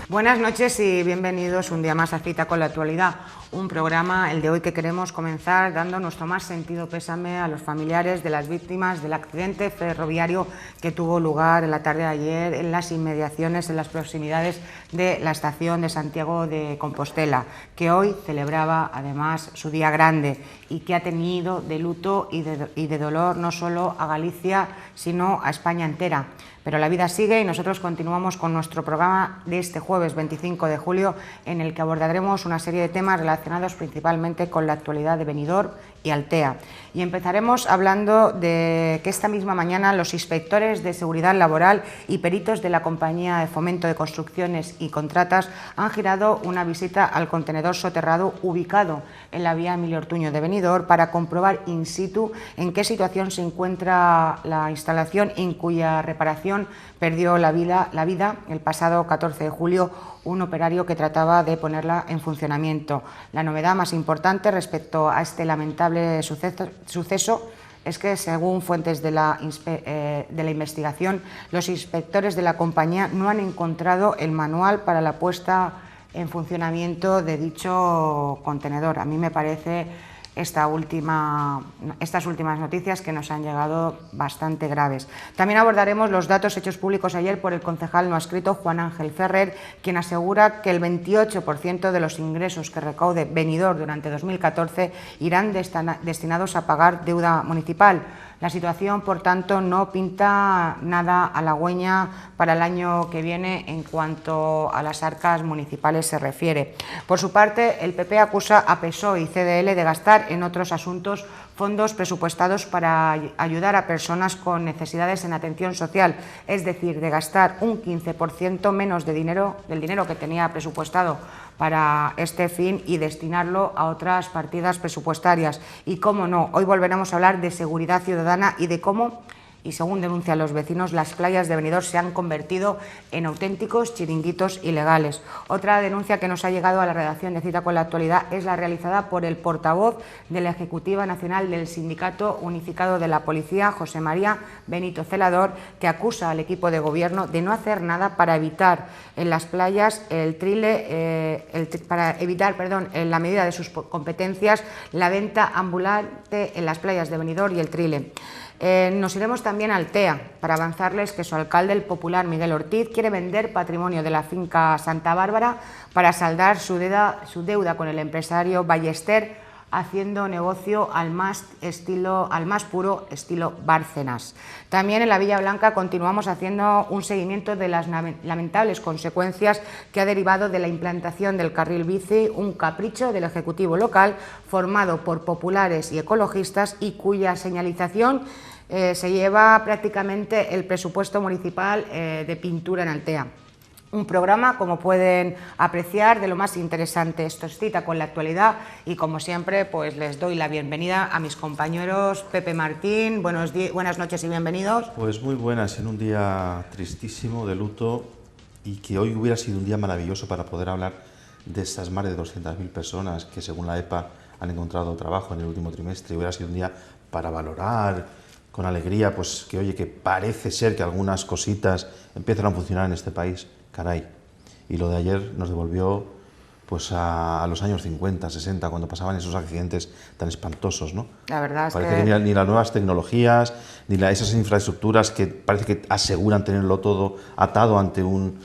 Buenas noches y bienvenidos un día más a Cita con la Actualidad, un programa, el de hoy, que queremos comenzar dando nuestro más sentido pésame a los familiares de las víctimas del accidente ferroviario que tuvo lugar en la tarde de ayer en las inmediaciones, en las proximidades de la estación de Santiago de Compostela, que hoy celebraba además su día grande y que ha tenido de luto y de dolor no solo a Galicia, sino a España entera. Pero la vida sigue y nosotros continuamos con nuestro programa de este jueves 25 de julio, en el que abordaremos una serie de temas relacionados principalmente con la actualidad de Benidorm y Altea. Y empezaremos hablando de que esta misma mañana los inspectores de seguridad laboral y peritos de la Compañía de Fomento de Construcciones y Contratas han girado una visita al contenedor soterrado ubicado en la vía Emilio Ortuño de Benidorm para comprobar in situ en qué situación se encuentra la instalación en cuya reparación perdió la vida el pasado 14 de julio un operario que trataba de ponerla en funcionamiento. La novedad más importante respecto a este lamentable suceso es que, según fuentes de la investigación, los inspectores de la compañía no han encontrado el manual para la puesta en funcionamiento de dicho contenedor. A mí me parece estas últimas noticias que nos han llegado bastante graves. También abordaremos los datos hechos públicos ayer por el concejal no adscrito Juan Ángel Ferrer, quien asegura que el 28% de los ingresos que recaude Benidorm durante 2014 irán destinados a pagar deuda municipal. La situación, por tanto, no pinta nada halagüeña para el año que viene en cuanto a las arcas municipales se refiere. Por su parte, el PP acusa a PSOE y CDL de gastar en otros asuntos fondos presupuestados para ayudar a personas con necesidades en atención social, es decir, de gastar un 15% menos del dinero que tenía presupuestado para este fin y destinarlo a otras partidas presupuestarias. Y cómo no, hoy volveremos a hablar de seguridad ciudadana y de cómo, y según denuncian los vecinos, las playas de Benidorm se han convertido en auténticos chiringuitos ilegales. Otra denuncia que nos ha llegado a la redacción de Cita con la Actualidad es la realizada por el portavoz de la Ejecutiva Nacional del Sindicato Unificado de la Policía, José María Benito Celador, que acusa al equipo de gobierno de no hacer nada para evitar en las playas en la medida de sus competencias, la venta ambulante en las playas de Benidorm y el Trile. Nos iremos también a Altea para avanzarles que su alcalde, el popular Miguel Ortiz, quiere vender patrimonio de la finca Santa Bárbara para saldar su deuda con el empresario Ballester, haciendo negocio al más puro estilo Bárcenas. También en la Villa Blanca continuamos haciendo un seguimiento de las lamentables consecuencias que ha derivado de la implantación del carril bici, un capricho del Ejecutivo local formado por populares y ecologistas y cuya señalización se lleva prácticamente el presupuesto municipal de pintura en Altea. Un programa, como pueden apreciar, de lo más interesante. Esto es Cita con la Actualidad y, como siempre, pues les doy la bienvenida a mis compañeros. Pepe Martín, buenas noches y bienvenidos. Pues muy buenas, en un día tristísimo, de luto, y que hoy hubiera sido un día maravilloso para poder hablar de estas más de 200.000 personas que, según la EPA, han encontrado trabajo en el último trimestre. Hubiera sido un día para valorar con alegría, pues que, oye, que parece ser que algunas cositas empiezan a funcionar en este país. Caray, y lo de ayer nos devolvió pues a los años 50, 60, cuando pasaban esos accidentes tan espantosos, ¿no? La verdad es parece que ni las nuevas tecnologías, ni esas infraestructuras que parece que aseguran tenerlo todo atado ante un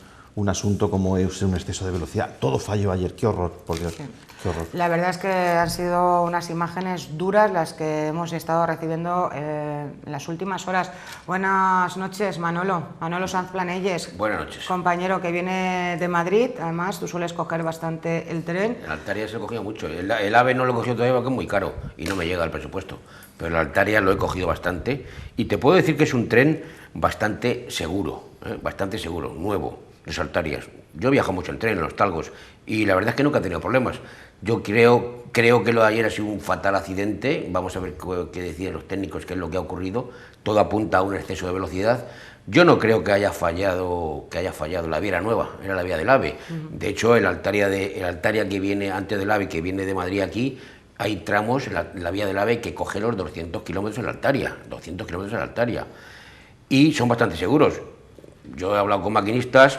asunto como es un exceso de velocidad. Todo falló ayer, qué horror, por Dios. Sí. Qué horror. La verdad es que han sido unas imágenes duras las que hemos estado recibiendo en las últimas horas. Buenas noches, Manolo. Manolo Sanz Planelles. Buenas noches. Compañero que viene de Madrid. Además, tú sueles coger bastante el tren. El Altaria se lo he cogido mucho. El AVE no lo he cogido todavía porque es muy caro y no me llega al presupuesto. Pero el Altaria lo he cogido bastante. Y te puedo decir que es un tren bastante seguro, nuevo, los Altarias. Yo viajo mucho en tren, en los talgos, y la verdad es que nunca he tenido problemas. Yo creo que lo de ayer ha sido un fatal accidente. Vamos a ver qué deciden los técnicos, qué es lo que ha ocurrido. Todo apunta a un exceso de velocidad. Yo no creo que haya fallado la vía era nueva, era la vía del AVE. De hecho, el Altaria que viene antes del AVE, que viene de Madrid aquí, hay tramos en la vía del AVE que coge los 200 kilómetros en la Altaria, 200 kilómetros en la Altaria. Y son bastante seguros. Yo he hablado con maquinistas.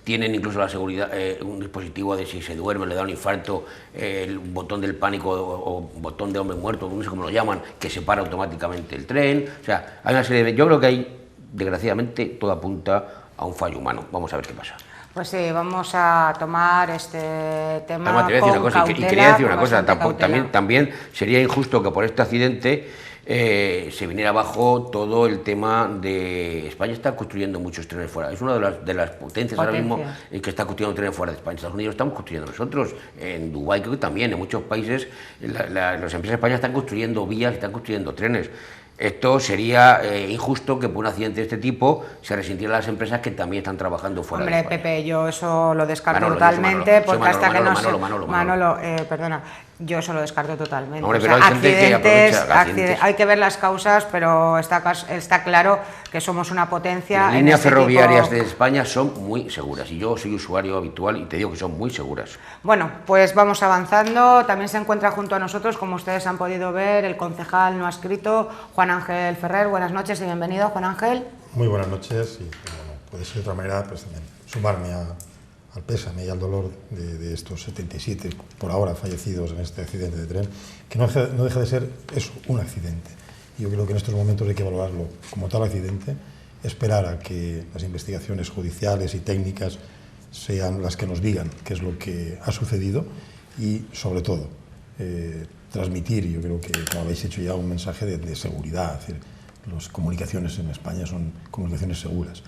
Tienen incluso la seguridad, un dispositivo de si se duerme, le da un infarto, el botón del pánico o botón de hombre muerto, no sé cómo lo llaman, que se para automáticamente el tren. O sea, hay una serie de... Yo creo que hay, desgraciadamente, todo apunta a un fallo humano. Vamos a ver qué pasa. Pues sí, vamos a tomar este tema. Además, te voy a decir una cosa, cautela, y quería decir una cosa, cautela. también sería injusto que por este accidente se viniera abajo todo el tema de... España está construyendo muchos trenes fuera, es una de las potencias ahora mismo que está construyendo trenes fuera de España. En Estados Unidos estamos construyendo nosotros, en Dubái creo que también, en muchos países las empresas españolas están construyendo vías, están construyendo trenes. Esto sería injusto que por un accidente de este tipo se resintieran las empresas que también están trabajando fuera de España. Pepe, yo eso lo descarto Manolo, totalmente, porque Manolo, hasta que no se... Manolo. Perdona, yo eso lo descarto totalmente. Hombre, o pero sea, hay gente que aprovecha accidentes. Hay que ver las causas, pero está claro que somos una potencia. Las líneas ferroviarias de España son muy seguras y yo soy usuario habitual y te digo que son muy seguras. Bueno, pues vamos avanzando. También se encuentra junto a nosotros, como ustedes han podido ver, el concejal no adscrito, Juan Ángel Ferrer. Buenas noches y bienvenido, Juan Ángel. Muy buenas noches y bueno, puede ser de otra manera, pues también sumarme al pésame y al dolor de estos 77 por ahora fallecidos en este accidente de tren, que no deja de ser eso, un accidente. Yo creo que en estos momentos hay que valorarlo como tal accidente, esperar a que las investigaciones judiciales y técnicas sean las que nos digan qué es lo que ha sucedido y, sobre todo, transmitir, yo creo que como habéis hecho ya, un mensaje de seguridad. Es decir, las comunicaciones en España son comunicaciones seguras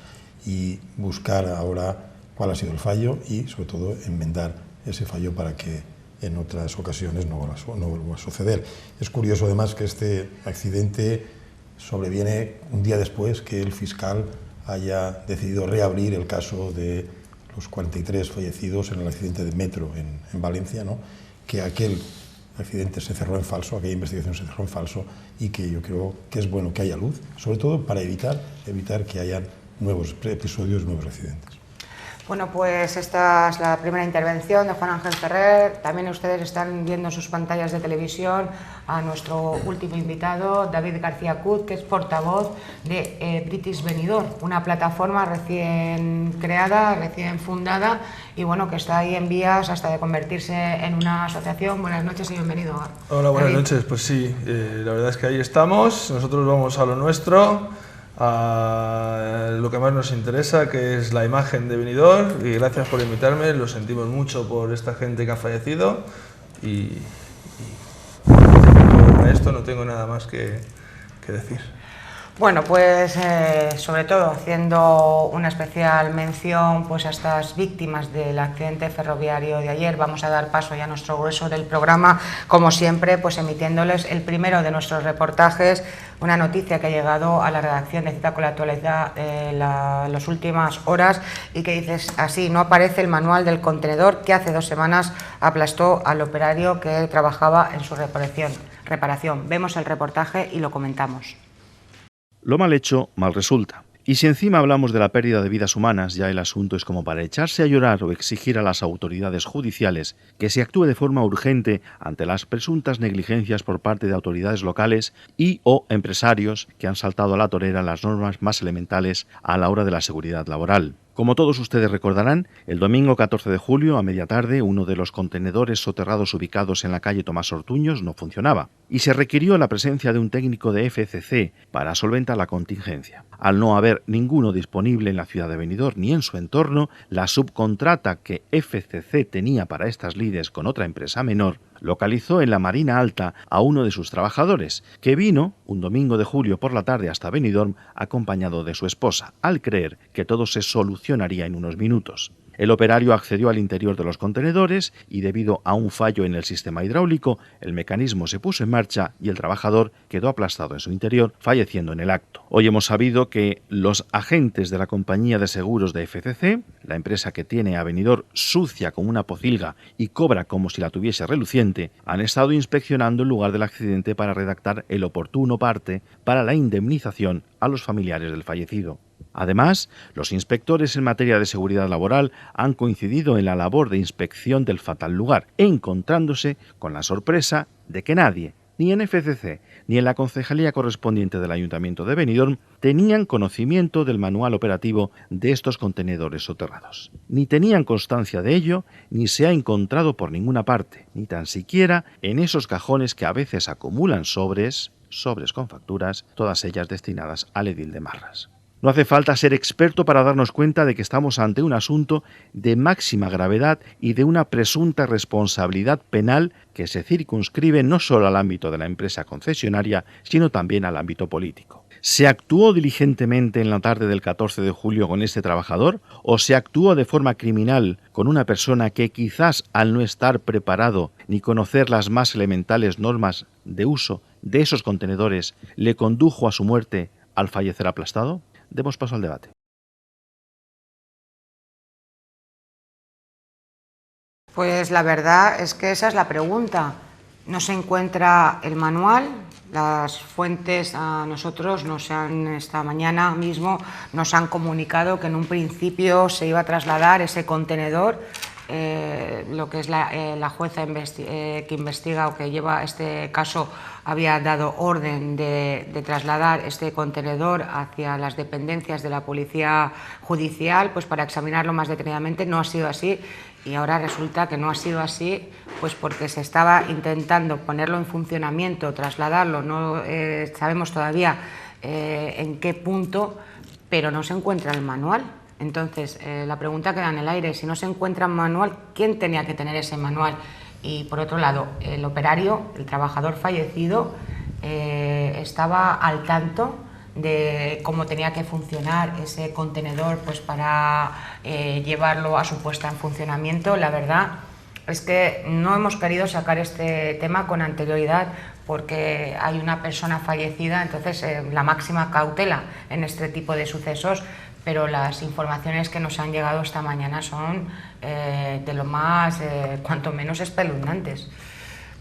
y buscar ahora cuál ha sido el fallo y, sobre todo, enmendar ese fallo para que en otras ocasiones no vuelva a suceder. Es curioso, además, que este accidente sobreviene un día después que el fiscal haya decidido reabrir el caso de los 43 fallecidos en el accidente de metro en Valencia, ¿no? Que aquel accidente se cerró en falso, aquella investigación se cerró en falso y que yo creo que es bueno que haya luz, sobre todo para evitar que hayan nuevos episodios, nuevos accidentes. Bueno, pues esta es la primera intervención de Juan Ángel Ferrer. También ustedes están viendo en sus pantallas de televisión a nuestro último invitado, David García Cut, que es portavoz de British Benidorm, una plataforma recién creada, recién fundada y bueno, que está ahí en vías hasta de convertirse en una asociación. Buenas noches y bienvenido. Hola, buenas noches. Pues sí, la verdad es que ahí estamos. Nosotros vamos a lo nuestro, a lo que más nos interesa, que es la imagen de Benidorm, y gracias por invitarme, lo sentimos mucho por esta gente que ha fallecido y a esto no tengo nada más que decir. Bueno, pues sobre todo haciendo una especial mención pues a estas víctimas del accidente ferroviario de ayer. Vamos a dar paso ya a nuestro grueso del programa, como siempre, pues emitiéndoles el primero de nuestros reportajes, una noticia que ha llegado a la redacción de Cita con la Actualidad en las últimas horas y que dice así: no aparece el manual del contenedor que hace 2 semanas aplastó al operario que trabajaba en su reparación. Vemos el reportaje y lo comentamos. Lo mal hecho, mal resulta. Y si encima hablamos de la pérdida de vidas humanas, ya el asunto es como para echarse a llorar o exigir a las autoridades judiciales que se actúe de forma urgente ante las presuntas negligencias por parte de autoridades locales y o empresarios que han saltado a la torera las normas más elementales a la hora de la seguridad laboral. Como todos ustedes recordarán, el domingo 14 de julio, a media tarde, uno de los contenedores soterrados ubicados en la calle Tomás Ortuños no funcionaba. y se requirió la presencia de un técnico de FCC para solventar la contingencia. Al no haber ninguno disponible en la ciudad de Benidorm ni en su entorno, la subcontrata que FCC tenía para estas lides con otra empresa menor localizó en la Marina Alta a uno de sus trabajadores, que vino un domingo de julio por la tarde hasta Benidorm acompañado de su esposa, al creer que todo se solucionaría en unos minutos. El operario accedió al interior de los contenedores y, debido a un fallo en el sistema hidráulico, el mecanismo se puso en marcha y el trabajador quedó aplastado en su interior, falleciendo en el acto. Hoy hemos sabido que los agentes de la compañía de seguros de FCC, la empresa que tiene a Benidorm sucia como una pocilga y cobra como si la tuviese reluciente, han estado inspeccionando el lugar del accidente para redactar el oportuno parte para la indemnización a los familiares del fallecido. Además, los inspectores en materia de seguridad laboral han coincidido en la labor de inspección del fatal lugar, encontrándose con la sorpresa de que nadie, ni en FCC ni en la concejalía correspondiente del Ayuntamiento de Benidorm, tenían conocimiento del manual operativo de estos contenedores soterrados. Ni tenían constancia de ello, ni se ha encontrado por ninguna parte, ni tan siquiera en esos cajones que a veces acumulan sobres con facturas, todas ellas destinadas al edil de Marras. No hace falta ser experto para darnos cuenta de que estamos ante un asunto de máxima gravedad y de una presunta responsabilidad penal que se circunscribe no solo al ámbito de la empresa concesionaria, sino también al ámbito político. ¿Se actuó diligentemente en la tarde del 14 de julio con este trabajador o se actuó de forma criminal con una persona que quizás al no estar preparado ni conocer las más elementales normas de uso de esos contenedores le condujo a su muerte al fallecer aplastado? Demos paso al debate. Pues la verdad es que esa es la pregunta. No se encuentra el manual. Las fuentes a nosotros esta mañana mismo nos han comunicado que en un principio se iba a trasladar ese contenedor. Lo que es la jueza que investiga o que lleva este caso había dado orden de trasladar este contenedor hacia las dependencias de la Policía Judicial, pues para examinarlo más detenidamente. No ha sido así y ahora resulta que no ha sido así, pues porque se estaba intentando ponerlo en funcionamiento, trasladarlo, no sabemos todavía en qué punto, pero no se encuentra el manual. Entonces, la pregunta queda en el aire: si no se encuentra un manual, ¿quién tenía que tener ese manual? Y por otro lado, el operario, el trabajador fallecido, estaba al tanto de cómo tenía que funcionar ese contenedor, pues para llevarlo a su puesta en funcionamiento. La verdad es que no hemos querido sacar este tema con anterioridad porque hay una persona fallecida, entonces la máxima cautela en este tipo de sucesos. Pero las informaciones que nos han llegado esta mañana son de lo más, cuanto menos, espeluznantes.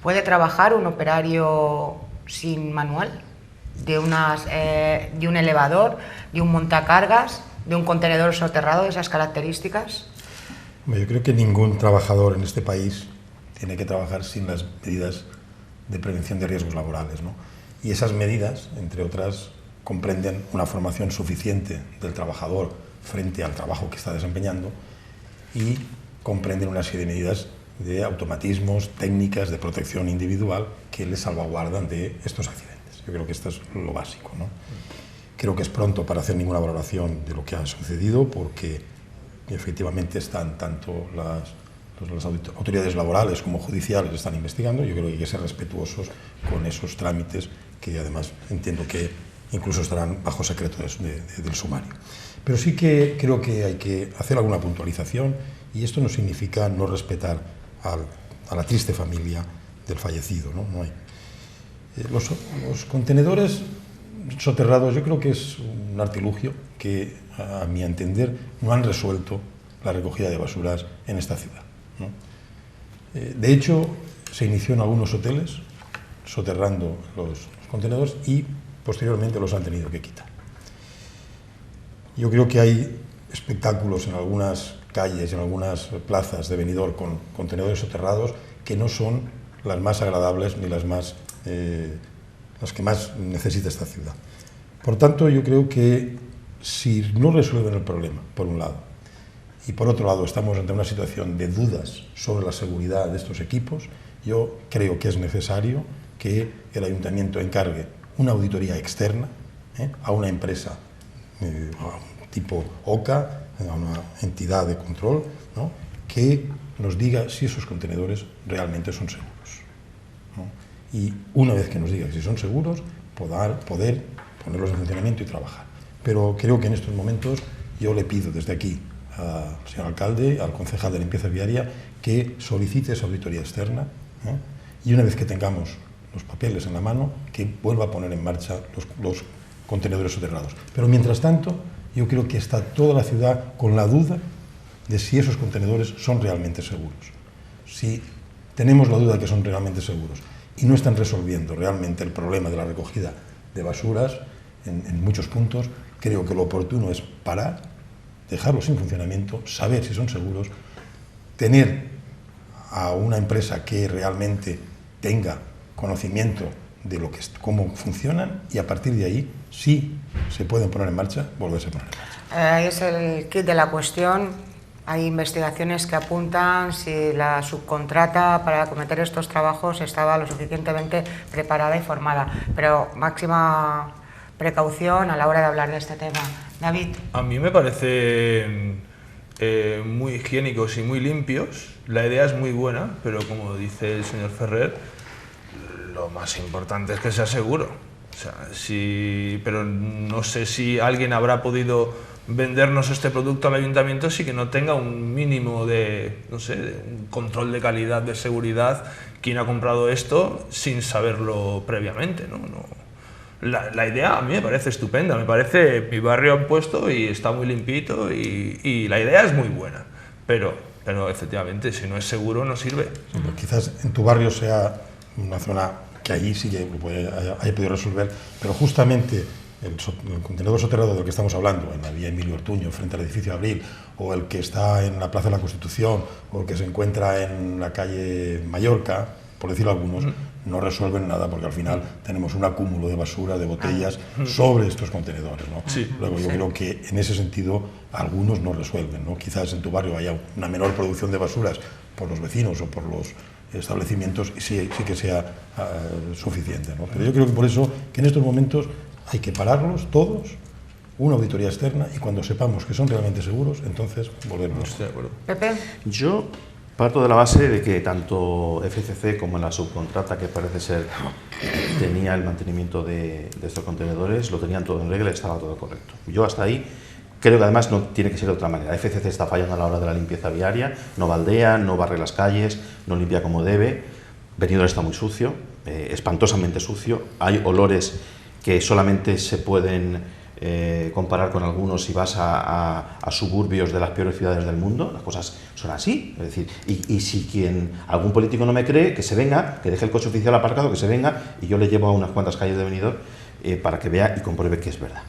¿Puede trabajar un operario sin manual? ¿De un elevador, de un montacargas, de un contenedor soterrado de esas características? Yo creo que ningún trabajador en este país tiene que trabajar sin las medidas de prevención de riesgos laborales, ¿no? Y esas medidas, entre otras, comprenden una formación suficiente del trabajador frente al trabajo que está desempeñando y comprenden una serie de medidas de automatismos, técnicas de protección individual que les salvaguardan de estos accidentes. Yo creo que esto es lo básico, ¿no? Creo que es pronto para hacer ninguna valoración de lo que ha sucedido porque efectivamente están tanto las autoridades laborales como judiciales están investigando. Yo creo que hay que ser respetuosos con esos trámites que además entiendo que incluso estarán bajo secreto del sumario. Pero sí que creo que hay que hacer alguna puntualización y esto no significa no respetar a la triste familia del fallecido, ¿no? No hay. Los contenedores soterrados yo creo que es un artilugio que, a mi entender, no han resuelto la recogida de basuras en esta ciudad, ¿no? De hecho, se inició en algunos hoteles soterrando los contenedores y posteriormente los han tenido que quitar. Yo creo que hay espectáculos en algunas calles, en algunas plazas de Benidorm con contenedores soterrados que no son las más agradables ni las que más necesita esta ciudad. Por tanto, yo creo que si no resuelven el problema, por un lado, y por otro lado estamos ante una situación de dudas sobre la seguridad de estos equipos, yo creo que es necesario que el ayuntamiento encargue una auditoría externa a una empresa tipo OCA, a una entidad de control, ¿no?, que nos diga si esos contenedores realmente son seguros, ¿no? Y una vez que nos diga que si son seguros, poder ponerlos en funcionamiento y trabajar. Pero creo que en estos momentos yo le pido desde aquí al señor alcalde, al concejal de limpieza viaria, que solicite esa auditoría externa, ¿no?, y una vez que tengamos los papeles en la mano, que vuelva a poner en marcha los contenedores soterrados. Pero mientras tanto, yo creo que está toda la ciudad con la duda de si esos contenedores son realmente seguros. Si tenemos la duda de que son realmente seguros y no están resolviendo realmente el problema de la recogida de basuras en muchos puntos, creo que lo oportuno es parar, dejarlos en funcionamiento, saber si son seguros, tener a una empresa que realmente tenga conocimiento de cómo funcionan, y a partir de ahí, si se pueden poner en marcha, volverse a poner en marcha. Es el kit de la cuestión. Hay investigaciones que apuntan si la subcontrata para acometer estos trabajos estaba lo suficientemente preparada y formada, pero máxima precaución a la hora de hablar de este tema. David. A mí me parecen muy higiénicos y muy limpios. La idea es muy buena, pero como dice el señor Ferrer, lo más importante es que sea seguro. O sea, pero no sé si alguien habrá podido vendernos este producto al ayuntamiento si que no tenga un mínimo de, no sé, de un control de calidad, de seguridad, quien ha comprado esto sin saberlo previamente, ¿no? La idea a mí me parece estupenda, me parece, mi barrio han puesto y está muy limpito y la idea es muy buena, pero efectivamente si no es seguro no sirve. Sí, quizás en tu barrio sea una zona que allí sí que haya podido resolver, pero justamente el contenedor soterrado del que estamos hablando, en la vía Emilio Ortuño, frente al edificio Abril, o el que está en la Plaza de la Constitución, o el que se encuentra en la calle Mallorca, por decirlo algunos, no resuelven nada, porque al final tenemos un acúmulo de basura, de botellas, sobre estos contenedores, ¿no? Sí. Luego yo creo que en ese sentido algunos no resuelven, ¿no? Quizás en tu barrio haya una menor producción de basuras por los vecinos o por los establecimientos, y sí que sea suficiente, ¿no? Pero yo creo que por eso que en estos momentos hay que pararlos todos, una auditoría externa, y cuando sepamos que son realmente seguros, entonces volvernos. Estoy de acuerdo. Pepe. Yo parto de la base de que tanto FCC como la subcontrata, que parece ser tenía el mantenimiento de estos contenedores, lo tenían todo en regla y estaba todo correcto. Yo hasta ahí creo que además no tiene que ser de otra manera. FCC está fallando a la hora de la limpieza viaria, no baldea, no barre las calles, no limpia como debe. Benidorm está muy sucio, espantosamente sucio. Hay olores que solamente se pueden comparar con algunos si vas a suburbios de las peores ciudades del mundo. Las cosas son así. Es decir, y si algún político no me cree, que se venga, que deje el coche oficial aparcado, que se venga, y yo le llevo a unas cuantas calles de Benidorm para que vea y compruebe que es verdad.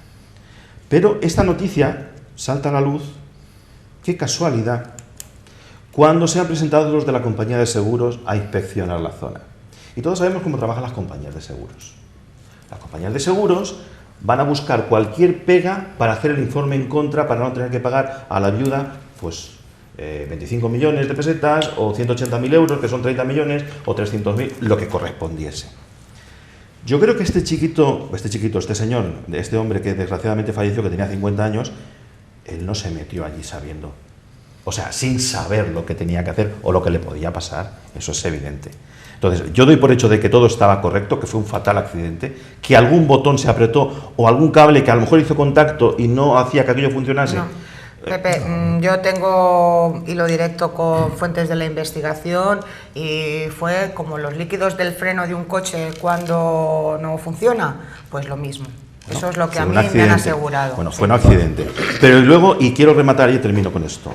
Pero esta noticia salta a la luz, qué casualidad, cuando se han presentado los de la compañía de seguros a inspeccionar la zona. Y todos sabemos cómo trabajan las compañías de seguros. Las compañías de seguros van a buscar cualquier pega para hacer el informe en contra, para no tener que pagar a la viuda, pues 25 millones de pesetas o 180.000 euros, que son 30 millones, o 300.000, lo que correspondiese. Yo creo que este señor, este hombre que desgraciadamente falleció, que tenía 50 años, él no se metió allí sabiendo, o sea, sin saber lo que tenía que hacer o lo que le podía pasar, eso es evidente. Entonces, yo doy por hecho de que todo estaba correcto, que fue un fatal accidente, que algún botón se apretó o algún cable que a lo mejor hizo contacto y no hacía que aquello funcionase. No. Pepe, yo tengo hilo directo con fuentes de la investigación y fue como los líquidos del freno de un coche cuando no funciona, pues lo mismo. Bueno, eso es lo que a mí me han asegurado. Bueno, fue un accidente. Pero luego, y quiero rematar y termino con esto,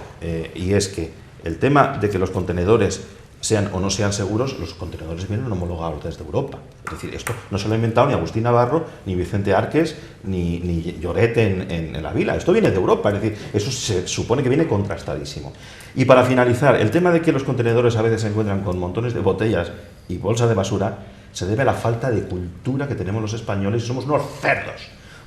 y es que el tema de que los contenedores sean o no sean seguros, los contenedores vienen homologados desde Europa. Es decir, esto no se lo ha inventado ni Agustín Navarro, ni Vicente Arques, ni Lloret en la Vila. Esto viene de Europa, es decir, eso se supone que viene contrastadísimo. Y para finalizar, el tema de que los contenedores a veces se encuentran con montones de botellas y bolsas de basura, se debe a la falta de cultura que tenemos los españoles y somos unos cerdos.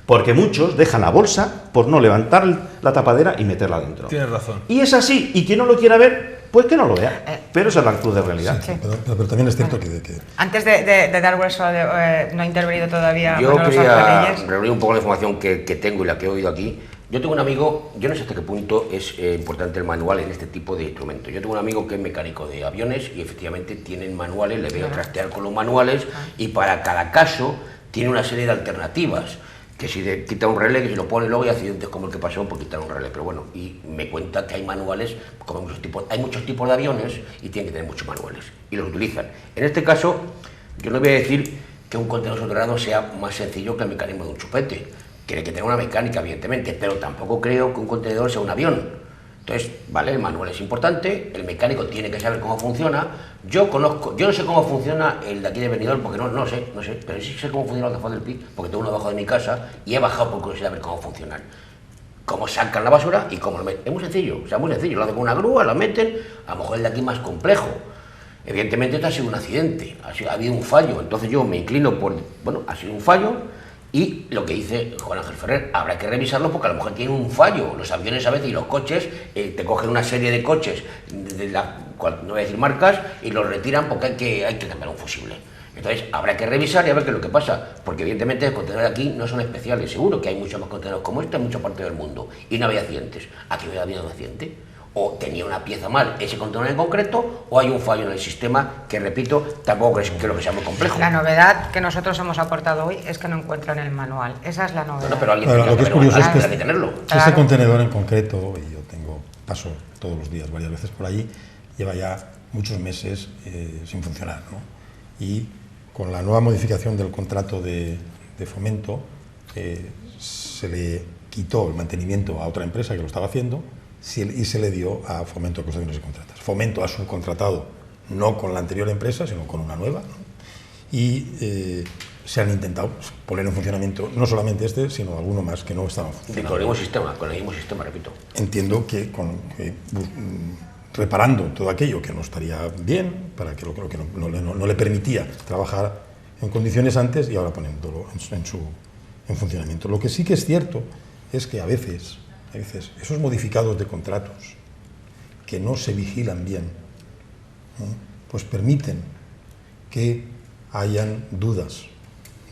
Porque muchos dejan la bolsa por no levantar la tapadera y meterla dentro. Tienes razón. Y es así, y quien no lo quiera ver, pues que no lo vea. Pero esa es la cruz de realidad. Sí. Pero también es cierto que Antes de dar hueso, no ha intervenido todavía Yo Manolo quería Sanjuanilles. reunir un poco la información que tengo y la que he oído aquí. Yo tengo un amigo, yo no sé hasta qué punto es importante el manual en este tipo de instrumentos. Yo tengo un amigo que es mecánico de aviones y efectivamente tienen manuales, le veo trastear con los manuales y para cada caso tiene una serie de alternativas. Que si quita un relé, que si lo pone luego hay accidentes como el que pasó por quitar un relé. Pero bueno, y me cuenta que hay manuales, como hay muchos tipos de aviones y tienen que tener muchos manuales y los utilizan. En este caso, yo no voy a decir que un contenedor soterrado sea más sencillo que el mecanismo de un chupete. Tiene que tener una mecánica, evidentemente, pero tampoco creo que un contenedor sea un avión. Entonces, vale, el manual es importante, el mecánico tiene que saber cómo funciona. Yo no sé cómo funciona el de aquí de Benidorm, porque no sé, pero sí sé cómo funciona el de del Pi, porque tengo uno debajo de mi casa y he bajado por curiosidad a ver cómo funcionan. Cómo sacan la basura y cómo lo meten. Es muy sencillo, muy sencillo. Lo hacen con una grúa, lo meten, a lo mejor el de aquí más complejo. Evidentemente esto ha sido un accidente, ha habido un fallo, entonces yo me inclino por, bueno, ha sido un fallo. Y lo que dice Juan Ángel Ferrer, habrá que revisarlo porque a lo mejor tiene un fallo. Los aviones a veces y los coches, te cogen una serie de coches, no voy a decir marcas, y los retiran porque hay que cambiar un fusible. Entonces habrá que revisar y a ver qué es lo que pasa, porque evidentemente los contenedores aquí no son especiales. Seguro que hay muchos más contenedores como este en muchas partes del mundo y no había accidentes. Aquí había un accidente. O tenía una pieza mal ese contenedor en concreto, o hay un fallo en el sistema que, repito, tampoco creo que sea muy complejo. La novedad que nosotros hemos aportado hoy es que no encuentran el manual. Esa es la novedad. Bueno, pero alguien lo que es curioso es que tenerlo. ese contenedor en concreto, y yo paso todos los días varias veces por allí, lleva ya muchos meses sin funcionar, ¿no? Y con la nueva modificación del contrato de fomento se le quitó el mantenimiento a otra empresa que lo estaba haciendo y se le dio a Fomento de Construcciones y Contratas. Fomento ha subcontratado no con la anterior empresa, sino con una nueva, ¿no? Y se han intentado poner en funcionamiento no solamente este, sino alguno más que no estaban funcionando. Con el mismo sistema, repito. Entiendo que reparando todo aquello que no estaría bien, para que no le permitía trabajar en condiciones antes, y ahora poniéndolo en funcionamiento. Lo que sí que es cierto es que a veces esos modificados de contratos que no se vigilan bien, pues permiten que hayan dudas,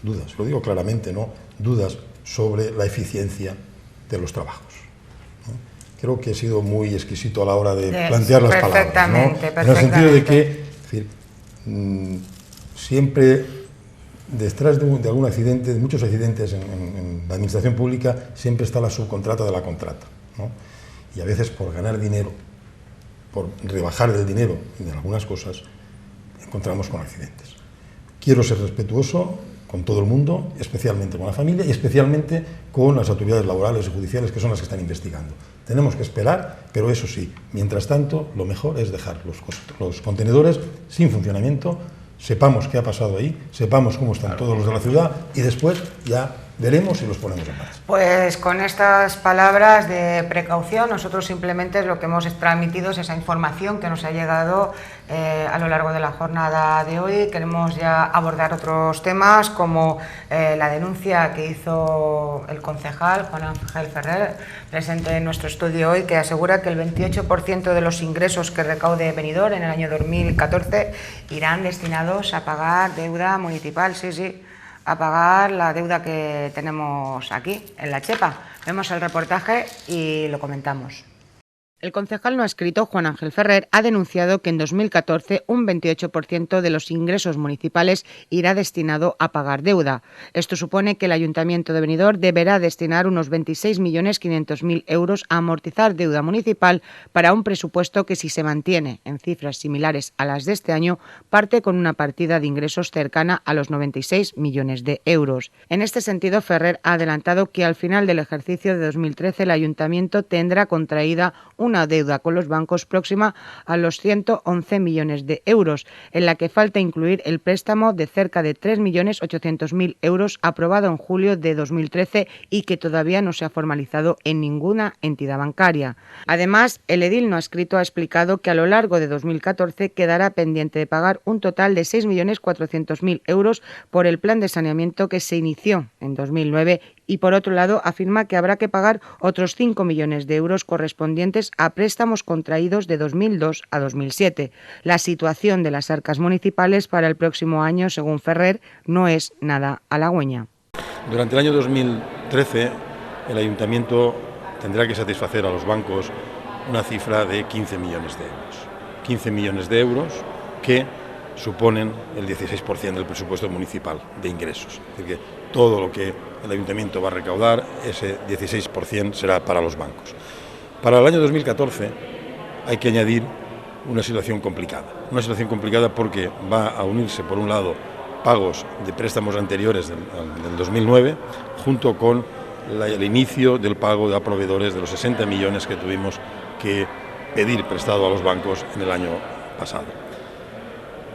lo digo claramente, ¿no? Dudas sobre la eficiencia de los trabajos, ¿no? Creo que he sido muy exquisito a la hora de plantear las palabras, ¿no? En el sentido de que, siempre detrás de algún accidente, de muchos accidentes en la administración pública, siempre está la subcontrata de la contrata, ¿no? Y a veces por ganar dinero, por rebajar el dinero en algunas cosas, encontramos con accidentes. Quiero ser respetuoso con todo el mundo, especialmente con la familia y especialmente con las autoridades laborales y judiciales, que son las que están investigando. Tenemos que esperar, pero eso sí, mientras tanto, lo mejor es dejar los contenedores sin funcionamiento, sepamos qué ha pasado ahí, sepamos cómo están todos los de la ciudad y después ya veremos si los ponemos en marcha. Pues con estas palabras de precaución, nosotros simplemente lo que hemos transmitido es esa información que nos ha llegado a lo largo de la jornada de hoy. Queremos ya abordar otros temas como la denuncia que hizo el concejal Juan Ángel Ferrer, presente en nuestro estudio hoy, que asegura que el 28% de los ingresos que recaude Benidorm en el año 2014 irán destinados a pagar deuda municipal, sí, a pagar la deuda que tenemos aquí, en La Chepa. Vemos el reportaje y lo comentamos. El concejal no adscrito, Juan Ángel Ferrer, ha denunciado que en 2014 un 28% de los ingresos municipales irá destinado a pagar deuda. Esto supone que el Ayuntamiento de Benidorm deberá destinar unos 26.500.000 euros a amortizar deuda municipal para un presupuesto que, si se mantiene en cifras similares a las de este año, parte con una partida de ingresos cercana a los 96 millones de euros. En este sentido, Ferrer ha adelantado que al final del ejercicio de 2013 el Ayuntamiento tendrá contraída una deuda con los bancos próxima a los 111 millones de euros, en la que falta incluir el préstamo de cerca de 3.800.000 euros aprobado en julio de 2013 y que todavía no se ha formalizado en ninguna entidad bancaria. Además, el edil no adscrito ha explicado que a lo largo de 2014 quedará pendiente de pagar un total de 6.400.000 euros por el plan de saneamiento que se inició en 2009 y, por otro lado, afirma que habrá que pagar otros 5 millones de euros correspondientes a préstamos contraídos de 2002 a 2007. La situación de las arcas municipales para el próximo año, según Ferrer, no es nada halagüeña. Durante el año 2013, el Ayuntamiento tendrá que satisfacer a los bancos una cifra de 15 millones de euros. 15 millones de euros que suponen el 16% del presupuesto municipal de ingresos. Es decir, que todo lo que el Ayuntamiento va a recaudar, ese 16% será para los bancos. Para el año 2014 hay que añadir una situación complicada. Una situación complicada porque va a unirse, por un lado, pagos de préstamos anteriores del 2009, junto con el inicio del pago a proveedores de los 60 millones que tuvimos que pedir prestado a los bancos en el año pasado.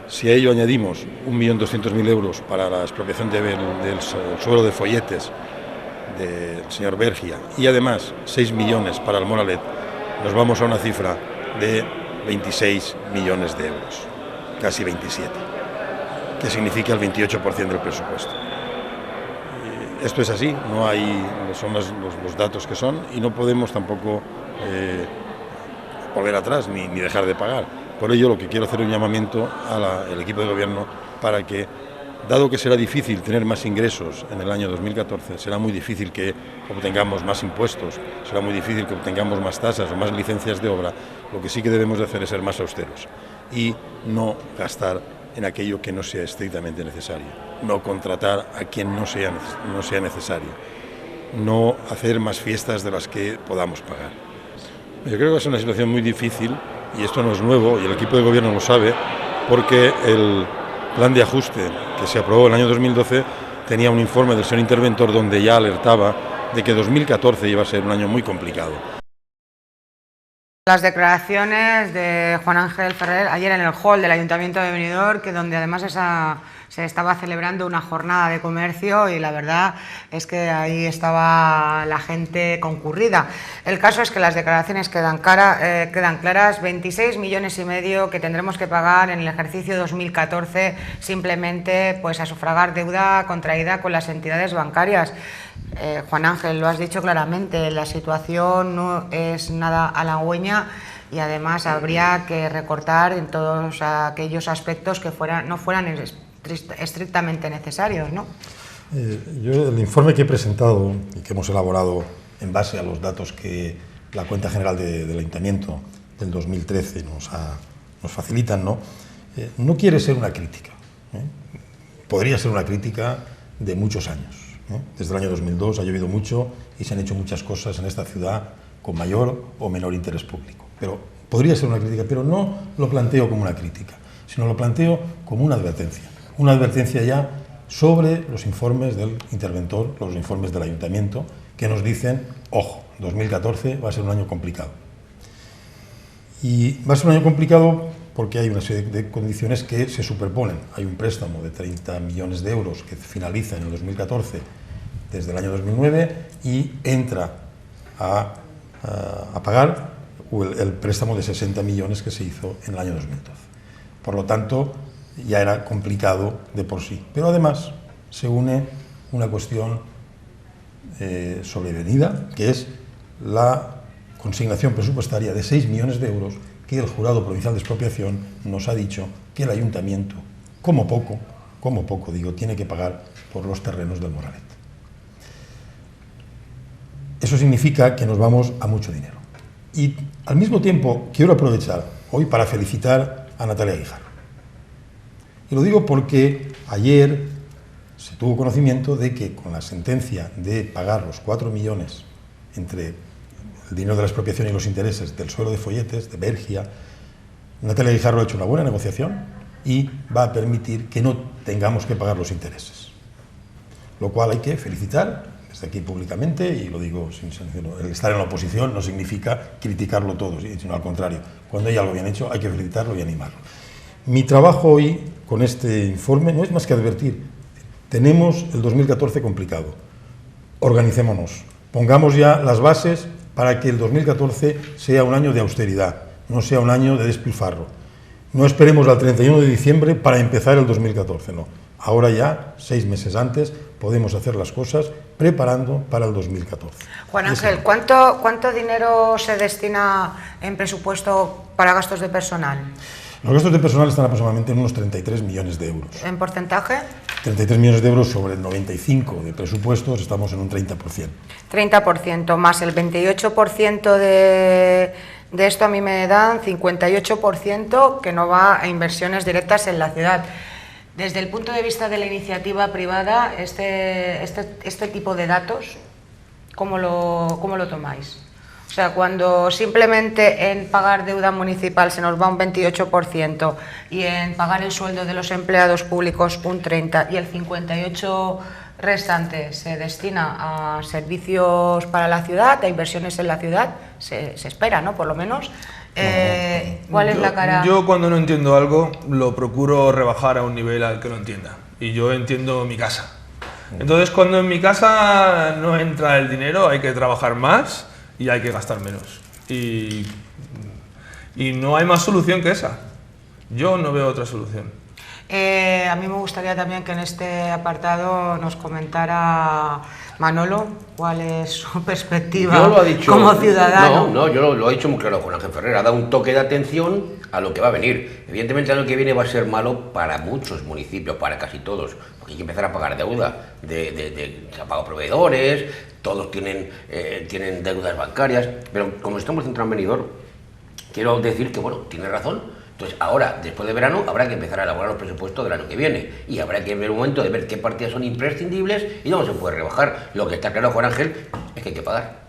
Si a ello añadimos 1.200.000 euros para la expropiación del suelo de Folletes del señor Bergia y además 6 millones para el Moralet, nos vamos a una cifra de 26 millones de euros, casi 27, que significa el 28% del presupuesto. Esto es así, no hay, son los datos que son y no podemos tampoco volver atrás ni dejar de pagar. Por ello, lo que quiero hacer es un llamamiento al equipo de gobierno para que, dado que será difícil tener más ingresos en el año 2014, será muy difícil que obtengamos más impuestos, será muy difícil que obtengamos más tasas o más licencias de obra, lo que sí que debemos de hacer es ser más austeros y no gastar en aquello que no sea estrictamente necesario, no contratar a quien no sea necesario, no hacer más fiestas de las que podamos pagar. Yo creo que va a ser una situación muy difícil y esto no es nuevo y el equipo de gobierno lo sabe porque el plan de ajuste que se aprobó en el año 2012 tenía un informe del señor interventor donde ya alertaba de que 2014 iba a ser un año muy complicado. Las declaraciones de Juan Ángel Ferrer ayer en el hall del Ayuntamiento de Benidorm, que donde además se estaba celebrando una jornada de comercio y la verdad es que ahí estaba la gente concurrida. El caso es que las declaraciones quedan claras, 26 millones y medio que tendremos que pagar en el ejercicio 2014 simplemente pues a sufragar deuda contraída con las entidades bancarias. Juan Ángel, lo has dicho claramente, la situación no es nada halagüeña y además habría que recortar en todos aquellos aspectos que no fueran estrictamente necesarios, ¿no? Yo el informe que he presentado y que hemos elaborado en base a los datos que la cuenta general del Ayuntamiento del 2013 nos facilitan, ¿no? No quiere ser una crítica, podría ser una crítica de muchos años. Desde el año 2002 ha llovido mucho y se han hecho muchas cosas en esta ciudad con mayor o menor interés público. Pero podría ser una crítica, pero no lo planteo como una crítica, sino lo planteo como una advertencia ya sobre los informes del interventor, los informes del Ayuntamiento, que nos dicen, ojo, 2014 va a ser un año complicado. Y va a ser un año complicado porque hay una serie de condiciones que se superponen. Hay un préstamo de 30 millones de euros que finaliza en el 2014 desde el año 2009 y entra a pagar el préstamo de 60 millones que se hizo en el año 2012. Por lo tanto, ya era complicado de por sí. Pero además se une una cuestión sobrevenida, que es la consignación presupuestaria de 6 millones de euros que el Jurado Provincial de Expropiación nos ha dicho que el Ayuntamiento, como poco, tiene que pagar por los terrenos del Moralet. Eso significa que nos vamos a mucho dinero. Y al mismo tiempo quiero aprovechar hoy para felicitar a Natalia Guijarro. Y lo digo porque ayer se tuvo conocimiento de que con la sentencia de pagar los 4 millones entre el dinero de la expropiación y los intereses del suelo de Folletes, de Bergia, Natalia Guijarro ha hecho una buena negociación y va a permitir que no tengamos que pagar los intereses. Lo cual hay que felicitar desde aquí públicamente, y lo digo sin el estar en la oposición no significa criticarlo todo, sino al contrario. Cuando hay algo bien hecho hay que felicitarlo y animarlo. Mi trabajo hoy con este informe no es más que advertir. Tenemos el 2014 complicado. Organicémonos. Pongamos ya las bases para que el 2014 sea un año de austeridad, no sea un año de despilfarro. No esperemos al 31 de diciembre para empezar el 2014, no. Ahora ya, 6 meses antes, podemos hacer las cosas preparando para el 2014. Juan Ángel, ¿cuánto dinero se destina en presupuesto para gastos de personal? Los gastos de personal están aproximadamente en unos 33 millones de euros. ¿En porcentaje? 33 millones de euros sobre el 95 de presupuestos, estamos en un 30%. 30% más el 28% de esto a mí me dan 58% que no va a inversiones directas en la ciudad. Desde el punto de vista de la iniciativa privada, este tipo de datos, ¿cómo lo tomáis? O sea, cuando simplemente en pagar deuda municipal se nos va un 28% y en pagar el sueldo de los empleados públicos un 30% y el 58% restante se destina a servicios para la ciudad, a inversiones en la ciudad, se espera, ¿no? Por lo menos. ¿Cuál es la cara? Yo cuando no entiendo algo lo procuro rebajar a un nivel al que lo entienda. Y yo entiendo mi casa. Entonces cuando en mi casa no entra el dinero hay que trabajar más y hay que gastar menos. Y no hay más solución que esa. Yo no veo otra solución. A mí me gustaría también que en este apartado nos comentara Manolo cuál es su perspectiva como ciudadano. No, yo lo he dicho muy claro con Ángel Ferrer, ha dado un toque de atención a lo que va a venir. Evidentemente el año que viene va a ser malo para muchos municipios, para casi todos, porque hay que empezar a pagar deuda, se ha pagado proveedores, todos tienen deudas bancarias, pero como estamos centrados en Benidorm, quiero decir que, bueno, tiene razón. Entonces, ahora, después de verano, habrá que empezar a elaborar los presupuestos del año que viene y habrá que ver un momento de ver qué partidas son imprescindibles y dónde se puede rebajar. Lo que está claro, Juan Ángel, es que hay que pagar.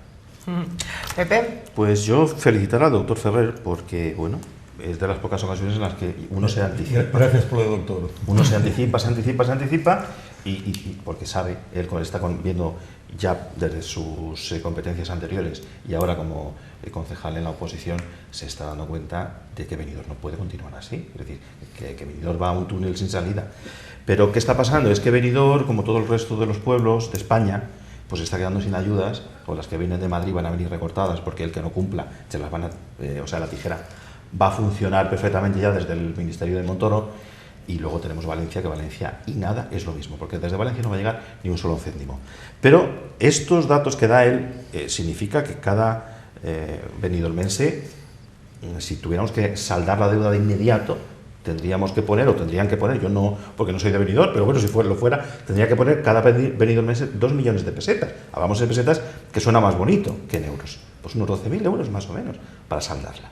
Pepe. Pues yo felicitar al doctor Ferrer porque, bueno, es de las pocas ocasiones en las que uno se anticipa. Gracias por el doctor. Uno se anticipa y porque sabe, él está viendo ya desde sus competencias anteriores y ahora como concejal en la oposición se está dando cuenta de que Benidorm no puede continuar así, es decir, que Benidorm va a un túnel sin salida. Pero ¿qué está pasando? Es que Benidorm, como todo el resto de los pueblos de España, pues está quedando sin ayudas, o las que vienen de Madrid van a venir recortadas porque el que no cumpla se las van a, la tijera va a funcionar perfectamente ya desde el Ministerio de Montoro. Y luego tenemos Valencia, que Valencia y nada es lo mismo, porque desde Valencia no va a llegar ni un solo céntimo. Pero estos datos que da él significa que cada benidormense, si tuviéramos que saldar la deuda de inmediato, tendrían que poner, yo no, porque no soy de Benidorm, pero bueno, si lo fuera, tendría que poner cada benidormense 2 millones de pesetas. Hablamos de pesetas que suena más bonito que en euros, pues unos 12.000 euros más o menos para saldarla.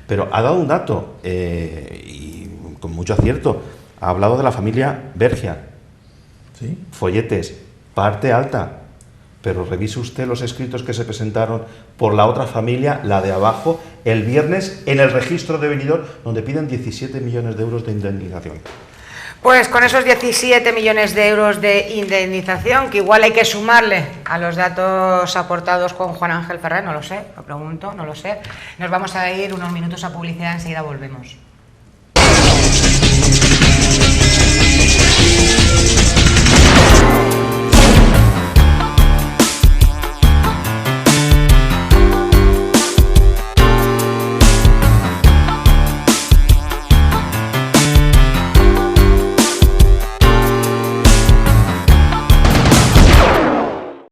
Pero ha dado un dato, y con mucho acierto, ha hablado de la familia Bergia. ¿Sí? Folletes, parte alta, pero revise usted los escritos que se presentaron por la otra familia, la de abajo, el viernes en el registro de Benidorm, donde piden 17 millones de euros de indemnización. Pues con esos 17 millones de euros de indemnización, que igual hay que sumarle a los datos aportados con Juan Ángel Ferrer, no lo sé, lo pregunto, no lo sé. Nos vamos a ir unos minutos a publicidad, enseguida volvemos.